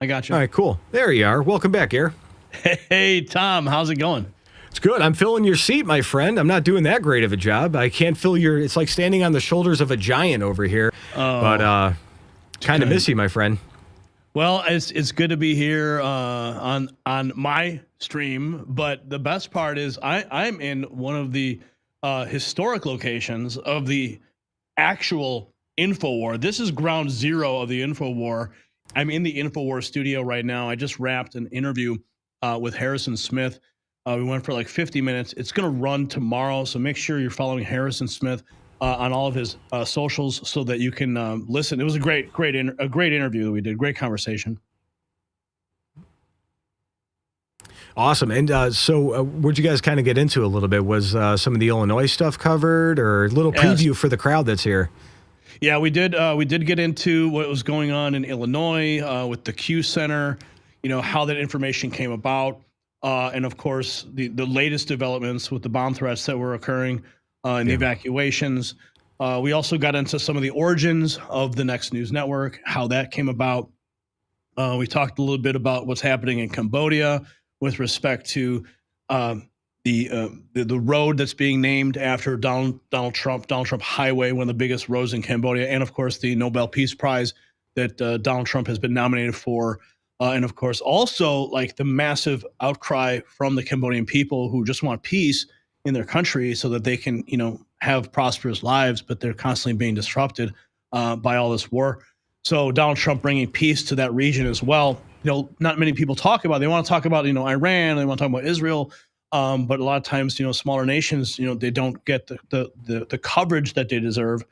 I got you. All right, cool. There you are. Welcome back, Air. Hey, Tom, how's it going? It's good. I'm filling your seat, my friend. I'm not doing that great of a job. I can't fill your. It's like standing on the shoulders of a giant over here. But kind of miss you, my friend. Well, it's good to be here on my stream. But the best part is I'm in one of the historic locations of the actual InfoWar. This is ground zero of the InfoWar. I'm in the InfoWar studio right now. I just wrapped an interview with Harrison Smith. We went for like 50 minutes. It's going to run tomorrow, so make sure you're following Harrison Smith on all of his socials so that you can listen. It was a great interview that we did. Great conversation. Awesome. And so where'd you guys kind of get into a little bit? Was some of the Illinois stuff covered, or a little preview for the crowd that's here? Yeah, we did. We did get into what was going on in Illinois with the Q Center, how that information came about. And of course, the latest developments with the bomb threats that were occurring and the evacuations. We also got into some of the origins of the Next News Network, how that came about. We talked a little bit about what's happening in Cambodia with respect to the road that's being named after Donald Trump Highway, one of the biggest roads in Cambodia, and of course the Nobel Peace Prize that Donald Trump has been nominated for. And of course, also like the massive outcry from the Cambodian people who just want peace in their country so that they can, have prosperous lives, but they're constantly being disrupted by all this war. So Donald Trump bringing peace to that region as well. Not many people talk about. They want to talk about, Iran. They want to talk about Israel. But a lot of times, smaller nations, they don't get the coverage that they deserve.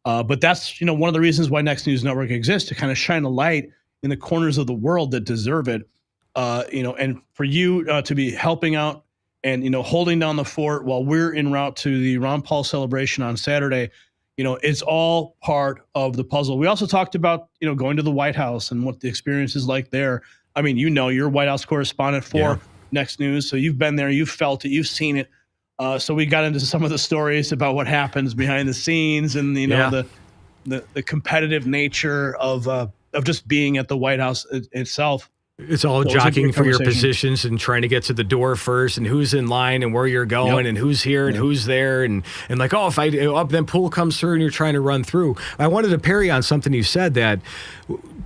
But that's, one of the reasons why Next News Network exists, to kind of shine a light in the corners of the world that deserve it, and for you to be helping out and, holding down the fort while we're en route to the Ron Paul celebration on Saturday, it's all part of the puzzle. We also talked about, going to the White House and what the experience is like there. I mean, you're a White House correspondent for Next News, so you've been there, you've felt it, you've seen it. So we got into some of the stories about what happens behind the scenes and, the competitive nature of just being at the White House itself. It's all jockeying for your positions and trying to get to the door first, and who's in line and where you're going and who's here and who's there, and like, if then pool comes through and you're trying to run through. I wanted to parry on something you said, that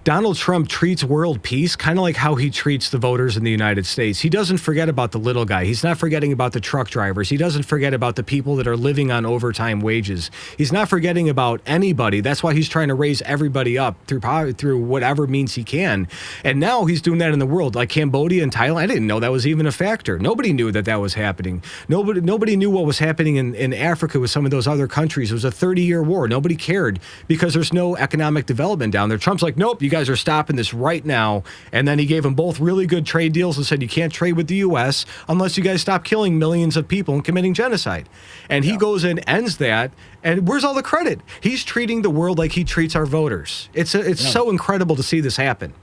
Donald Trump treats world peace kind of like how he treats the voters in the United States. He doesn't forget about the little guy. He's not forgetting about the truck drivers. He doesn't forget about the people that are living on overtime wages. He's not forgetting about anybody. That's why he's trying to raise everybody up through whatever means he can. And now he's doing that in the world, like Cambodia and Thailand. I didn't know that was even a factor. Nobody knew that was happening. Nobody knew what was happening in Africa with some of those other countries. It was a 30-year war. Nobody cared because there's no economic development down there. Trump's like, nope, you guys are stopping this right now. And then he gave them both really good trade deals and said, you can't trade with the U.S. unless you guys stop killing millions of people and committing genocide. And he goes and ends that. And where's all the credit? He's treating the world like he treats our voters. It's so incredible to see this happen.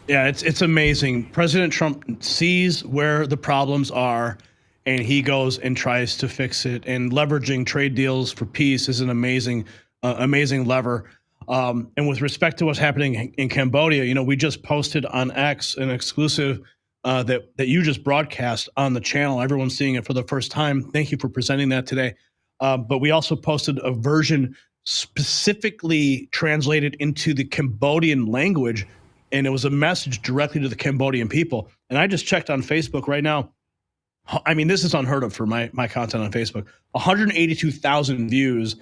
Yeah, it's amazing. President Trump sees where the problems are, and he goes and tries to fix it. And leveraging trade deals for peace is an amazing lever. And with respect to what's happening in Cambodia, we just posted on X an exclusive that you just broadcast on the channel. Everyone's seeing it for the first time. Thank you for presenting that today. But we also posted a version specifically translated into the Cambodian language, and it was a message directly to the Cambodian people. And I just checked on Facebook right now. I mean, this is unheard of for my content on Facebook. 182,000 views,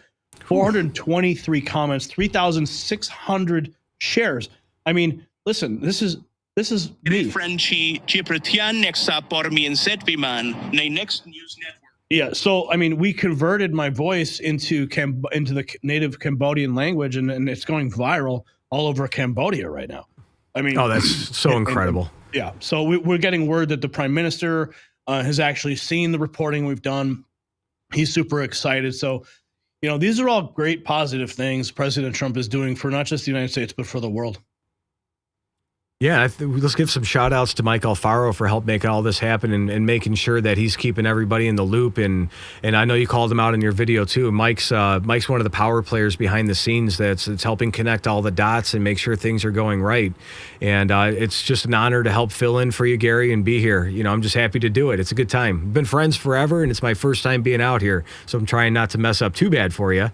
423 comments, 3,600 shares. I mean, listen, this is me. Franchi, next Next News Network. Yeah, so I mean, we converted my voice into the native Cambodian language, and it's going viral all over Cambodia right now. I mean, that's so incredible. Yeah, so we're getting word that the Prime Minister has actually seen the reporting we've done. He's super excited. So, these are all great positive things President Trump is doing for not just the United States, but for the world. Yeah, let's give some shout outs to Mike Alfaro for help making all this happen and making sure that he's keeping everybody in the loop. And I know you called him out in your video too. Mike's one of the power players behind the scenes that's helping connect all the dots and make sure things are going right. And it's just an honor to help fill in for you, Gary, and be here. You know, I'm just happy to do it. It's a good time. We've been friends forever, and it's my first time being out here. So I'm trying not to mess up too bad for you.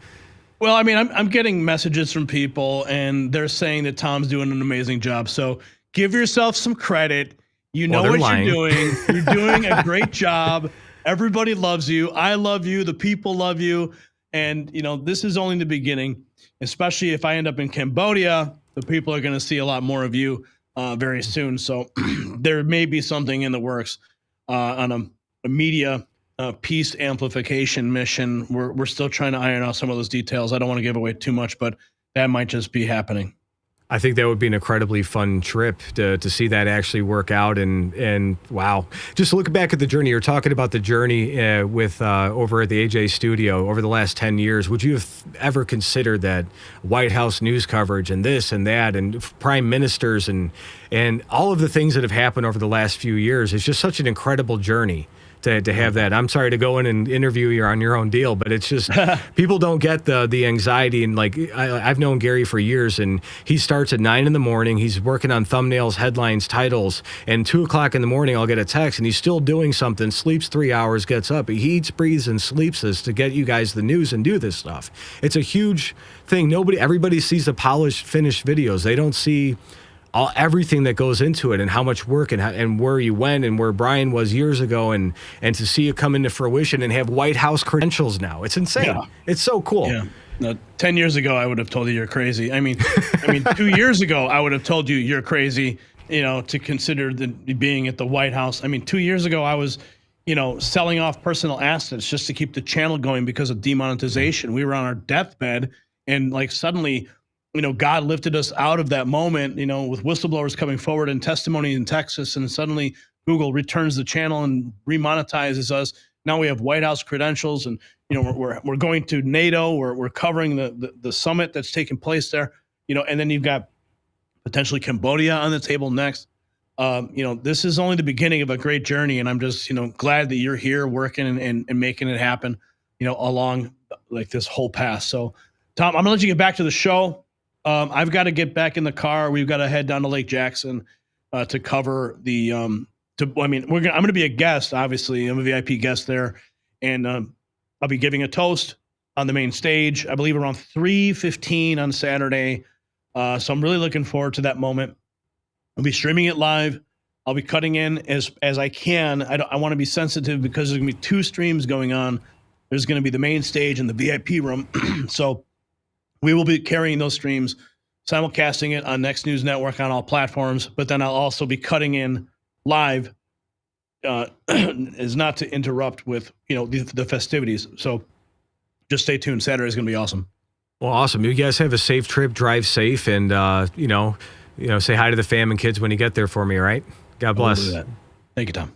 Well, I mean, I'm getting messages from people, and they're saying that Tom's doing an amazing job. So give yourself some credit. You know what you're doing. You're doing a great job. Everybody loves you. I love you. The people love you. And, you know, this is only the beginning, especially if I end up in Cambodia. The people are going to see a lot more of you very soon. So there may be something in the works on a media peace amplification mission. We're still trying to iron out some of those details. I don't want to give away too much, but that might just be happening. I think that would be an incredibly fun trip to see that actually work out. And wow, just look back at the journey. You're talking about the journey with over at the AJ studio over the last 10 years. Would you have ever considered that White House news coverage and this and that and prime ministers and all of the things that have happened over the last few years? It's just such an incredible journey to have that. I'm sorry to go in and interview you on your own deal, but it's just people don't get the anxiety. And like I've known Gary for years, and he starts at 9 a.m. He's working on thumbnails, headlines, titles, and 2 o'clock in the morning I'll get a text and he's still doing something, sleeps 3 hours, gets up, he eats, breathes, and sleeps this to get you guys the news and do this stuff. It's a huge thing. Everybody sees the polished, finished videos. They don't see everything that goes into it and how much work and where you went and where Brian was years ago and to see it come into fruition and have White House credentials now. It's insane. Yeah. It's so cool. Yeah. No, 10 years ago, I would have told you you're crazy. I mean, 2 years ago, I would have told you you're crazy, you know, to consider being at the White House. I mean, 2 years ago, I was, you know, selling off personal assets just to keep the channel going because of demonetization. We were on our deathbed and like suddenly, you know, God lifted us out of that moment, you know, with whistleblowers coming forward and testimony in Texas, and suddenly Google returns the channel and remonetizes us. Now we have White House credentials, and you know we're going to NATO. We're covering the summit that's taking place there, you know, and then you've got potentially Cambodia on the table next. You know, this is only the beginning of a great journey, and I'm just, you know, glad that you're here working and making it happen, you know, along like this whole path. So, Tom, I'm gonna let you get back to the show. I've got to get back in the car. We've got to head down to Lake Jackson to cover the. I'm going to be a guest. Obviously, I'm a VIP guest there, and I'll be giving a toast on the main stage. I believe around 3:15 on Saturday. So I'm really looking forward to that moment. I'll be streaming it live. I'll be cutting in as I can. I want to be sensitive because there's going to be 2 streams going on. There's going to be the main stage and the VIP room. So we will be carrying those streams, simulcasting it on Next News Network on all platforms, but then I'll also be cutting in live is not to interrupt with, you know, the festivities. So just stay tuned. Saturday is going to be awesome. Well, awesome. You guys have a safe trip, drive safe, and, you know, say hi to the fam and kids when you get there for me, all right? God bless. Thank you, Tom.